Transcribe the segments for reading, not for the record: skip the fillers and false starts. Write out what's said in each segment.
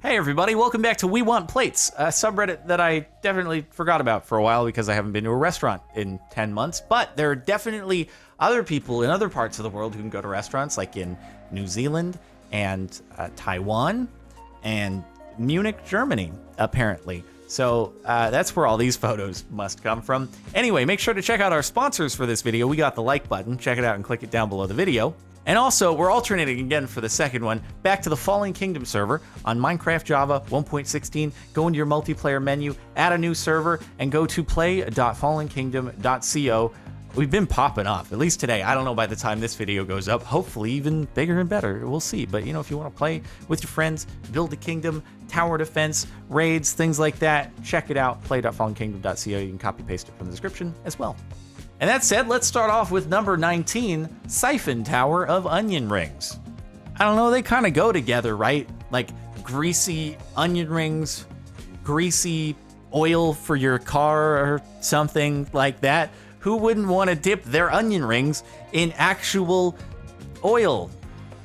Hey everybody, welcome back to We Want Plates, a subreddit that I definitely forgot about for a while because I haven't been to a restaurant in 10 months, but there are definitely other people in other parts of the world who can go to restaurants, like in New Zealand and Taiwan and Munich, Germany, apparently. So that's where all these photos must come from. Anyway, make sure to check out our sponsors for this video. We got the like button. Check it out and click it down below the video. And also, we're alternating again for the second one, back to the Fallen Kingdom server on Minecraft Java 1.16. Go into your multiplayer menu, add a new server, and go to play.fallenkingdom.co. We've been popping off, at least today. I don't know by the time this video goes up, hopefully even bigger and better. We'll see. But, if you want to play with your friends, build a kingdom, tower defense, raids, things like that, check it out, play.fallenkingdom.co. You can copy-paste it from the description as well. And that said, let's start off with number 19, Siphon Tower of Onion Rings. I don't know, they kind of go together, right? Like greasy onion rings, greasy oil for your car or something like that. Who wouldn't want to dip their onion rings in actual oil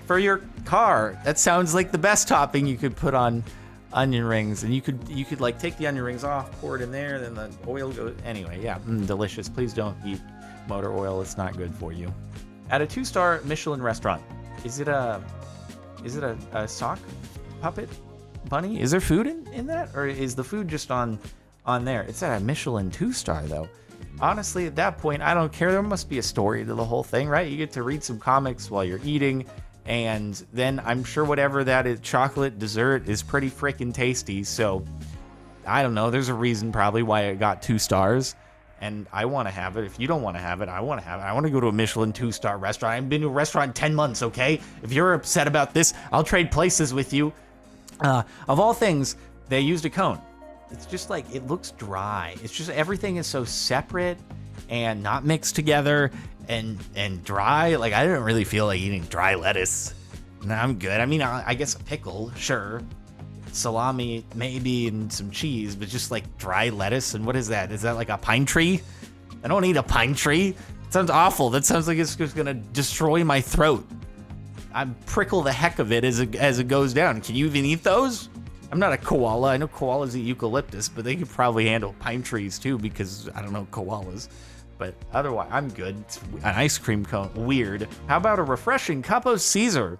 for your car? That sounds like the best topping you could put on onion rings, and you could like take the onion rings off, pour it in there, then the oil goes. Anyway, yeah, delicious. Please don't eat motor oil; it's not good for you. At a 2-star Michelin restaurant, is it a sock puppet bunny? Is there food in that, or is the food just on there? It's at a Michelin 2-star though. Honestly, at that point, I don't care. There must be a story to the whole thing, right? You get to read some comics while you're eating. And then I'm sure whatever that is, chocolate dessert is pretty freaking tasty. So I don't know. There's a reason probably why it got 2 stars. And I want to have it. If you don't want to have it, I want to have it. I want to go to a Michelin 2-star restaurant. I haven't been to a restaurant in 10 months, okay? If you're upset about this, I'll trade places with you. Of all things, they used a cone. It's just like, it looks dry. It's just everything is so separate and not mixed together. And dry, like I didn't really feel like eating dry lettuce. No, I'm good. I mean, I guess a pickle, sure. Salami, maybe, and some cheese, but just like dry lettuce. And what is that? Is that like a pine tree? I don't eat a pine tree. It sounds awful. That sounds like it's just gonna destroy my throat. I prickle the heck of it as it goes down. Can you even eat those? I'm not a koala. I know koalas eat eucalyptus, but they could probably handle pine trees too because I don't know koalas. But otherwise, I'm good. It's an ice cream cone, weird. How about a refreshing cup of Caesar?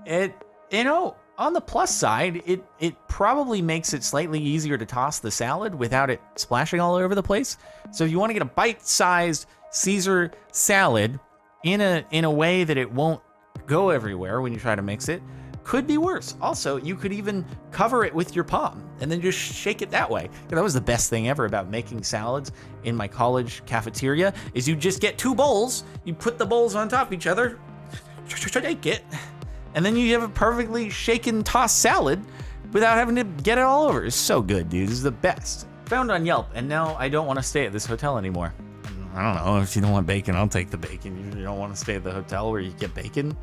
On the plus side, it probably makes it slightly easier to toss the salad without it splashing all over the place. So if you want to get a bite-sized Caesar salad in a way that it won't go everywhere when you try to mix it, could be worse. Also, you could even cover it with your palm and then just shake it that way. That was the best thing ever about making salads in my college cafeteria, is you just get 2 bowls, you put the bowls on top of each other, shake it, and then you have a perfectly shaken tossed salad without having to get it all over. It's so good, dude. This is the best. Found on Yelp, and now I don't want to stay at this hotel anymore. I don't know, if you don't want bacon, I'll take the bacon. You don't want to stay at the hotel where you get bacon?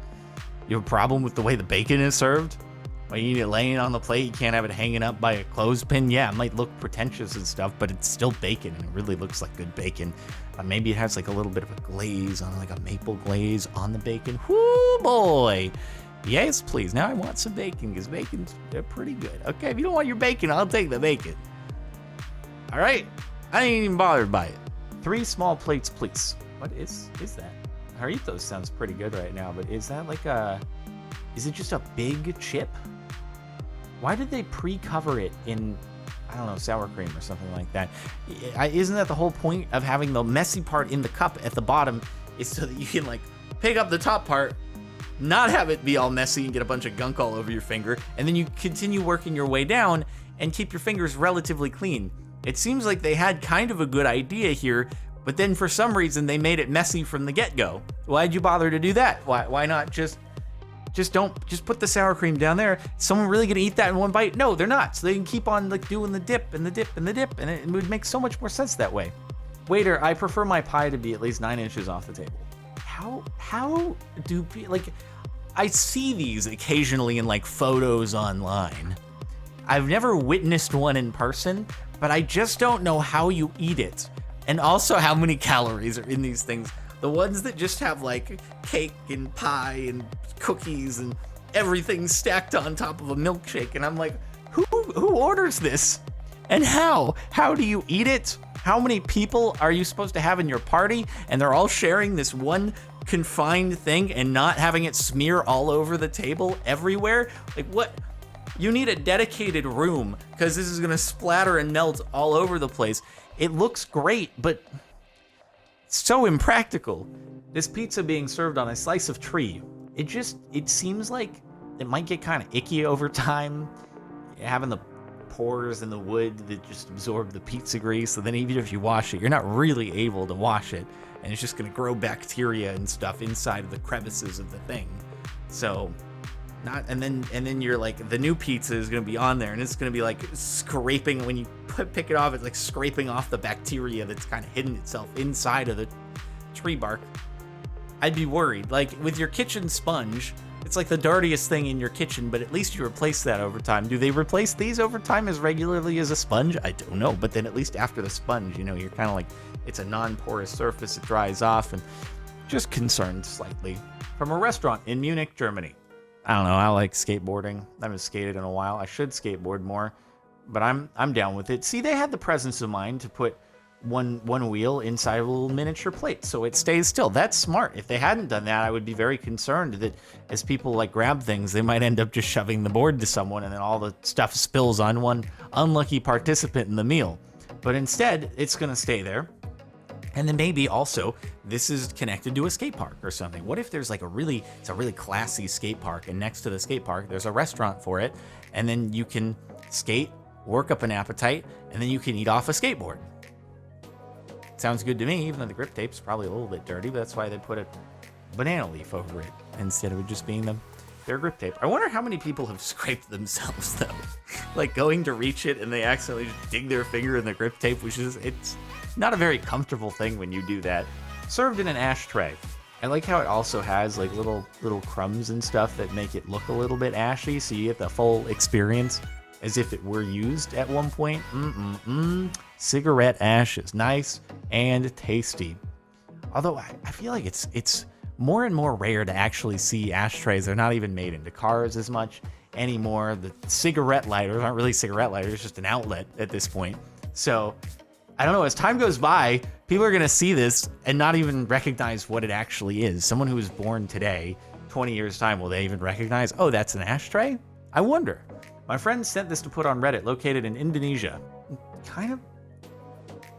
You have a problem with the way the bacon is served? When you eat it laying on the plate, you can't have it hanging up by a clothespin. Yeah, it might look pretentious and stuff, but it's still bacon, and it really looks like good bacon. Maybe it has like a little bit of a glaze on, like a maple glaze on the bacon. Whoo, boy. Yes, please. Now I want some bacon, because they're pretty good. Okay, if you don't want your bacon, I'll take the bacon. All right. I ain't even bothered by it. 3 small plates, please. What is that? Jarritos sounds pretty good right now, but is that like is it just a big chip? Why did they pre-cover it in, I don't know, sour cream or something like that? Isn't that the whole point of having the messy part in the cup at the bottom, is so that you can like pick up the top part, not have it be all messy and get a bunch of gunk all over your finger, and then you continue working your way down and keep your fingers relatively clean. It seems like they had kind of a good idea here, but then for some reason they made it messy from the get-go. Why'd you bother to do that? Why not just put the sour cream down there? Is someone really gonna eat that in one bite? No, they're not. So they can keep on like doing the dip and the dip and the dip, and it would make so much more sense that way. Waiter, I prefer my pie to be at least 9 inches off the table. How do, like, I see these occasionally in like photos online. I've never witnessed one in person, but I just don't know how you eat it. And also how many calories are in these things. The ones that just have like cake and pie and cookies and everything stacked on top of a milkshake. And I'm like, Who orders this? And how? How do you eat it? How many people are you supposed to have in your party? And they're all sharing this one confined thing and not having it smear all over the table everywhere? Like, what? You need a dedicated room because this is gonna splatter and melt all over the place. It looks great, but so impractical. This pizza being served on a slice of tree, it seems like it might get kind of icky over time, having the pores in the wood that just absorb the pizza grease. So then even if you wash it, you're not really able to wash it, and it's just gonna grow bacteria and stuff inside of the crevices of the thing. So and then you're like, the new pizza is gonna be on there and it's gonna be like scraping, when you pick it off, it's like scraping off the bacteria that's kind of hidden itself inside of the tree bark. I'd be worried. Like with your kitchen sponge, it's like the dirtiest thing in your kitchen, but at least you replace that over time. Do they replace these over time as regularly as a sponge? I don't know, but then at least after the sponge, you know, you're kind of like, it's a non-porous surface, it dries off, and just concerned slightly. From a restaurant in Munich, Germany. I don't know, I like skateboarding. I haven't skated in a while. I should skateboard more, but I'm down with it. See, they had the presence of mind to put one wheel inside a little miniature plate so it stays still. That's smart. If they hadn't done that, I would be very concerned that as people like grab things, they might end up just shoving the board to someone and then all the stuff spills on one unlucky participant in the meal. But instead, it's gonna stay there. And then maybe also this is connected to a skate park or something. What if there's like it's a really classy skate park, and next to the skate park there's a restaurant for it, and then you can skate, work up an appetite, and then you can eat off a skateboard. Sounds good to me, even though the grip tape's probably a little bit dirty, but that's why they put a banana leaf over it instead of it just being their grip tape. I wonder how many people have scraped themselves though. Like going to reach it and they accidentally just dig their finger in the grip tape, which is, it's not a very comfortable thing when you do that. Served in an ashtray. I like how it also has like little crumbs and stuff that make it look a little bit ashy, so you get the full experience as if it were used at one point. Cigarette ashes, nice and tasty. Although I feel like it's more and more rare to actually see ashtrays. They're not even made into cars as much anymore. The cigarette lighters aren't really cigarette lighters, just an outlet at this point. So I don't know, as time goes by, people are gonna see this and not even recognize what it actually is. Someone who was born today, 20 years time, will they even recognize, oh, that's an ashtray? I wonder. My friend sent this to put on Reddit, located in Indonesia. Kind of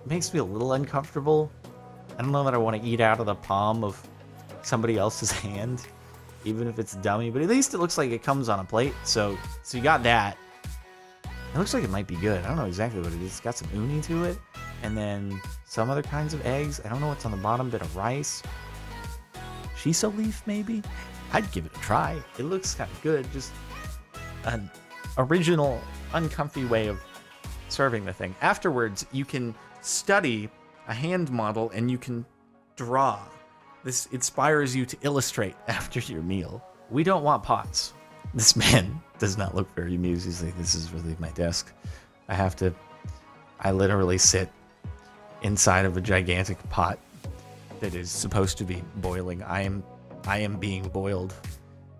makes me a little uncomfortable. I don't know that I want to eat out of the palm of somebody else's hand, even if it's dummy, but at least it looks like it comes on a plate. So you got that. It looks like it might be good. I don't know exactly what it is. It's got some uni to it, and then some other kinds of eggs. I don't know what's on the bottom. Bit of rice. Shiso leaf, maybe? I'd give it a try. It looks kind of good. Just an original, uncomfy way of serving the thing. Afterwards, you can study a hand model and you can draw. This inspires you to illustrate after your meal. We don't want pots. This man does not look very amused. He's like, this is really my desk. I literally sit inside of a gigantic pot that is supposed to be boiling. I am being boiled.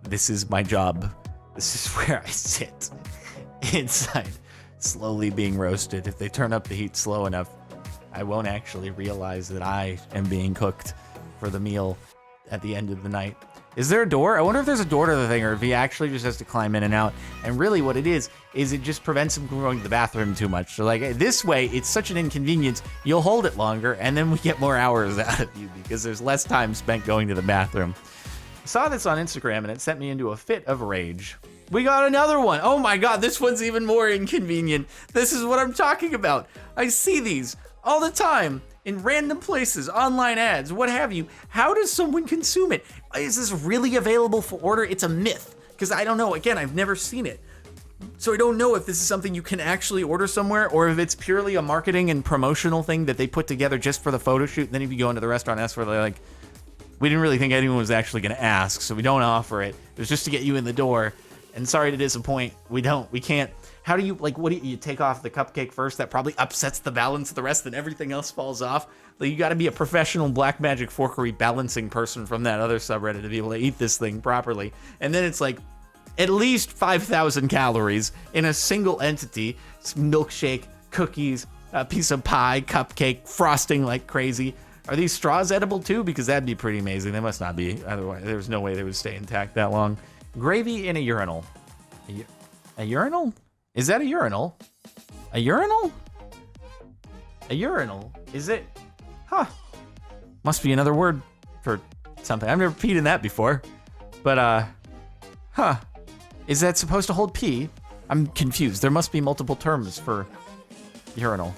This is my job. This is where I sit inside, slowly being roasted. If they turn up the heat slow enough, I won't actually realize that I am being cooked for the meal at the end of the night. Is there a door? I wonder if there's a door to the thing, or if he actually just has to climb in and out. And really what it is it just prevents him from going to the bathroom too much. So like this way, it's such an inconvenience. You'll hold it longer, and then we get more hours out of you because there's less time spent going to the bathroom. I saw this on Instagram, and it sent me into a fit of rage. We got another one. Oh my God, this one's even more inconvenient. This is what I'm talking about. I see these all the time in random places, online ads, what have you. How does someone consume it? Is this really available for order? It's a myth, because I don't know. Again, I've never seen it. So I don't know if this is something you can actually order somewhere, or if it's purely a marketing and promotional thing that they put together just for the photo shoot. And then if you go into the restaurant, that's where they're like, we didn't really think anyone was actually gonna ask, so we don't offer it. It was just to get you in the door. And sorry to disappoint, we can't. How do you, like, what do you take off the cupcake first? That probably upsets the balance of the rest, and everything else falls off. Like, you gotta be a professional black magic forkery balancing person from that other subreddit to be able to eat this thing properly. And then it's like, at least 5,000 calories in a single entity. It's milkshake, cookies, a piece of pie, cupcake, frosting like crazy. Are these straws edible too? Because that'd be pretty amazing. They must not be. Otherwise, there's no way they would stay intact that long. Gravy in a urinal. A urinal? Is that a urinal? A urinal? A urinal? Is it? Huh. Must be another word for something. I've never peed in that before. But, huh. Is that supposed to hold pee? I'm confused. There must be multiple terms for urinal.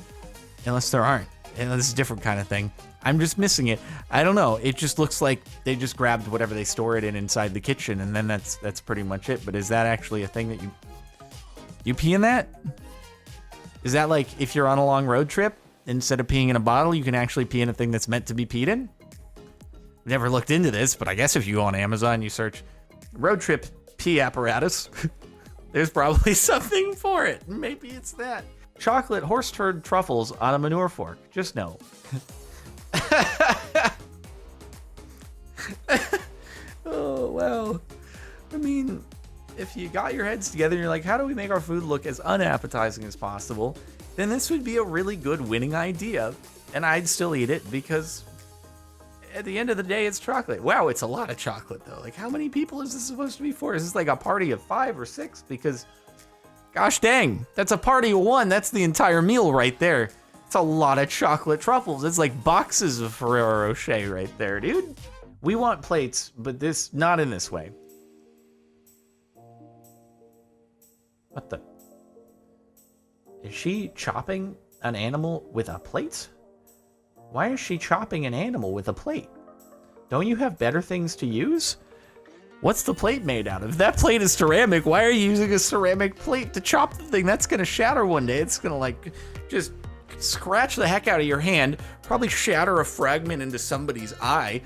Unless there aren't. And this is a different kind of thing. I'm just missing it. I don't know. It just looks like they just grabbed whatever they store it in inside the kitchen, and then that's pretty much it. But is that actually a thing that you pee in that? Is that like if you're on a long road trip, instead of peeing in a bottle, you can actually pee in a thing that's meant to be peed in? Never looked into this, but I guess if you go on Amazon, you search road trip pee apparatus, there's probably something for it. Maybe it's that. Chocolate horse turd truffles on a manure fork. Just no. Oh, well. I mean, if you got your heads together and you're like, how do we make our food look as unappetizing as possible? Then this would be a really good winning idea. And I'd still eat it because at the end of the day, it's chocolate. Wow, it's a lot of chocolate though. Like, how many people is this supposed to be for? Is this like a party of 5 or 6? Because gosh dang, that's a party of 1. That's the entire meal right there. It's a lot of chocolate truffles. It's like boxes of Ferrero Rocher right there, dude. We want plates, but this, not in this way. What the? Is she chopping an animal with a plate? Why is she chopping an animal with a plate? Don't you have better things to use? What's the plate made out of? If that plate is ceramic, why are you using a ceramic plate to chop the thing? That's gonna shatter one day. It's gonna like just scratch the heck out of your hand, probably shatter a fragment into somebody's eye.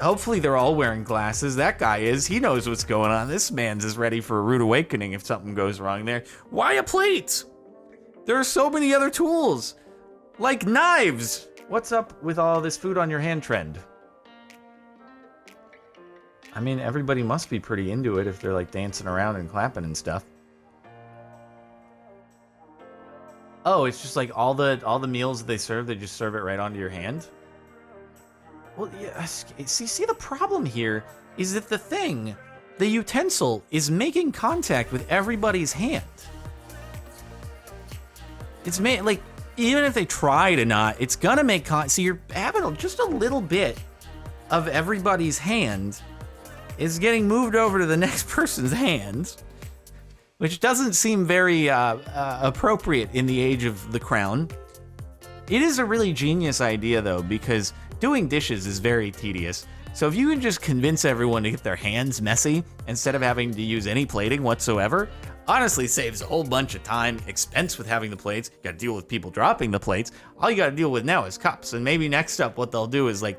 Hopefully they're all wearing glasses. That guy is. He knows what's going on. This man's is ready for a rude awakening if something goes wrong there. Why a plate? There are so many other tools, like knives. What's up with all this food on your hand trend? I mean, everybody must be pretty into it if they're like dancing around and clapping and stuff. Oh, it's just like all the meals that they serve, they just serve it right onto your hand? Well, yeah, see the problem here is that the utensil is making contact with everybody's hand. It's made, like, even if they try to not, it's gonna make so you're having just a little bit of everybody's hand is getting moved over to the next person's hand, which doesn't seem very appropriate in the age of the crown. It is a really genius idea, though, because doing dishes is very tedious. So if you can just convince everyone to get their hands messy instead of having to use any plating whatsoever, honestly saves a whole bunch of time, expense with having the plates. You gotta deal with people dropping the plates. All you gotta deal with now is cups. And maybe next up what they'll do is like,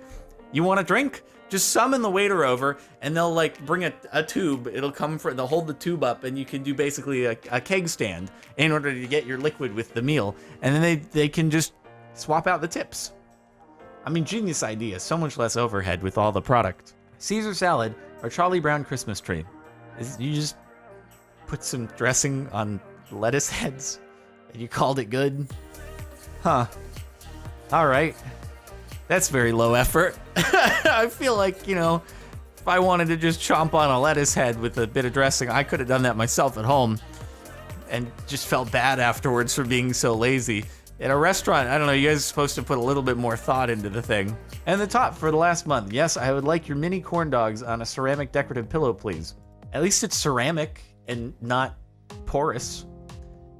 you want a drink? Just summon the waiter over and they'll like bring a tube. It'll come for, they'll hold the tube up and you can do basically a keg stand in order to get your liquid with the meal. And then they can just swap out the tips. I mean, genius idea, so much less overhead with all the product. Caesar salad or Charlie Brown Christmas tree. You just put some dressing on lettuce heads and you called it good? Huh. All right. That's very low effort. I feel like, you know, if I wanted to just chomp on a lettuce head with a bit of dressing, I could have done that myself at home and just felt bad afterwards for being so lazy. At a restaurant, I don't know, you guys are supposed to put a little bit more thought into the thing. And the top for the last month. Yes, I would like your mini corn dogs on a ceramic decorative pillow, please. At least it's ceramic and not porous.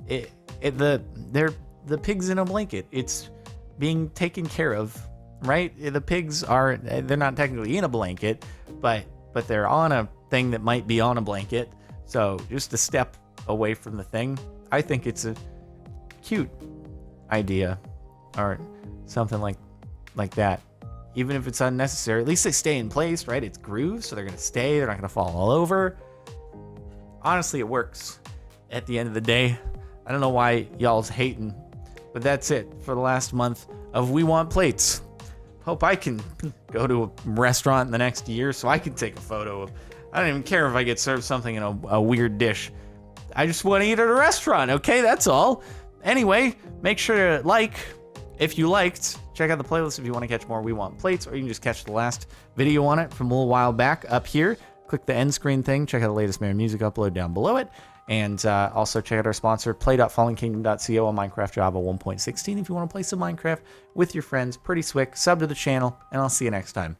They're the pigs in a blanket. It's being taken care of, right? The pigs they're not technically in a blanket, but they're on a thing that might be on a blanket. So just a step away from the thing. I think it's a cute idea or something like that. Even if it's unnecessary, at least they stay in place, right? It's grooves, so they're gonna stay. They're not gonna fall all over. Honestly, it works at the end of the day. I don't know why y'all's hating, but that's it for the last month of We Want Plates. Hope I can go to a restaurant in the next year so I can take a photo I don't even care if I get served something in a weird dish. I just want to eat at a restaurant, okay? That's all. Anyway, make sure to like if you liked. Check out the playlist if you want to catch more We Want Plates, or you can just catch the last video on it from a little while back up here. Click the end screen thing. Check out the latest Mayor Music upload down below it. And also check out our sponsor, play.fallenkingdom.co on Minecraft Java 1.16 if you want to play some Minecraft with your friends. Pretty slick. Sub to the channel, and I'll see you next time.